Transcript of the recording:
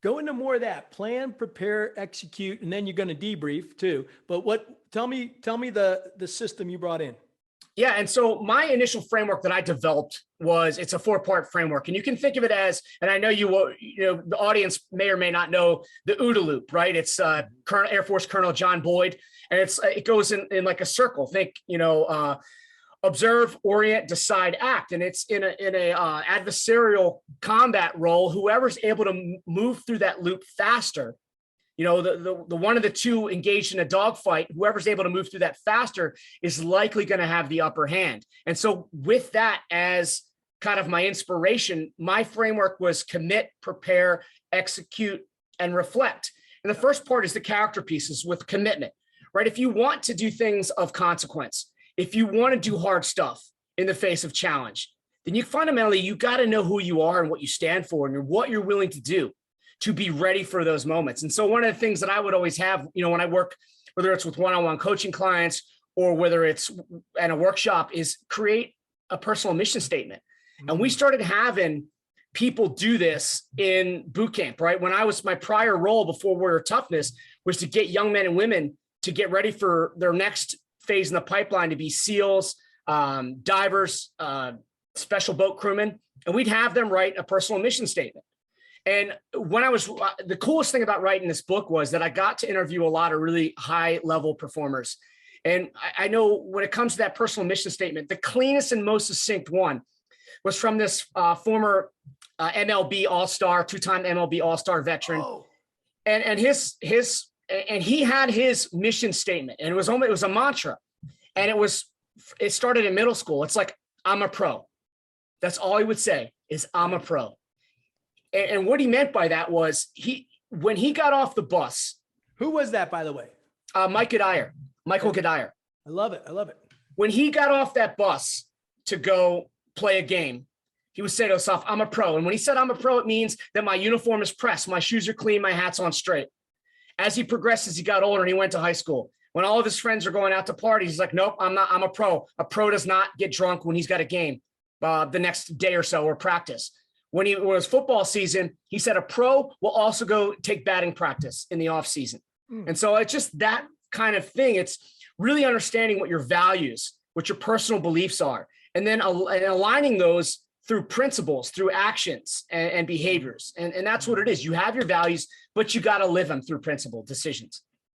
Go into more of that. Plan, prepare, execute, and then you're going to debrief too. But tell me the system you brought in. Yeah. And so my initial framework that I developed it's a 4-part framework. And you can think of it as, and I know the audience may or may not know the OODA loop, right? It's Air Force Colonel John Boyd. And it goes in like a circle. Think, observe, orient, decide, act. And it's in a adversarial combat role. Whoever's able to move through that loop faster, the one of the two engaged in a dogfight, whoever's able to move through that faster is likely going to have the upper hand. And so with that as kind of my inspiration, my framework was commit, prepare, execute, and reflect. And the first part is the character pieces with commitment, right? If you want to do things of consequence, if you want to do hard stuff in the face of challenge, then you got to know who you are and what you stand for and what you're willing to do to be ready for those moments. And so one of the things that I would always have, when I work, whether it's with one-on-one coaching clients or whether it's at a workshop, is create a personal mission statement. Mm-hmm. And we started having people do this in boot camp, right? My prior role before Warrior Toughness was to get young men and women to get ready for their next phase in the pipeline to be SEALs, divers, special boat crewmen. And we'd have them write a personal mission statement. And the coolest thing about writing this book was that I got to interview a lot of really high level performers. And I know when it comes to that personal mission statement, the cleanest and most succinct one was from this former MLB All-Star, 2-time MLB All-Star veteran. Oh. And he had his mission statement, and it was a mantra. And it started in middle school. It's like, I'm a pro. That's all he would say is, I'm a pro. And what he meant by that was when he got off the bus. Who was that, by the way? Michael Gadier. I love it. When he got off that bus to go play a game, he would say to himself, I'm a pro. And when he said I'm a pro, it means that my uniform is pressed, my shoes are clean, my hat's on straight. As he progressed, as he got older and he went to high school, when all of his friends are going out to parties, he's like, nope, I'm a pro. A pro does not get drunk when he's got a game the next day or so or practice. When it was football season, he said a pro will also go take batting practice in the off season. And so it's just that kind of thing. It's really understanding what your values, what your personal beliefs are, and then aligning those through principles, through actions and behaviors. And that's what it is. You have your values, but you got to live them through principled decisions.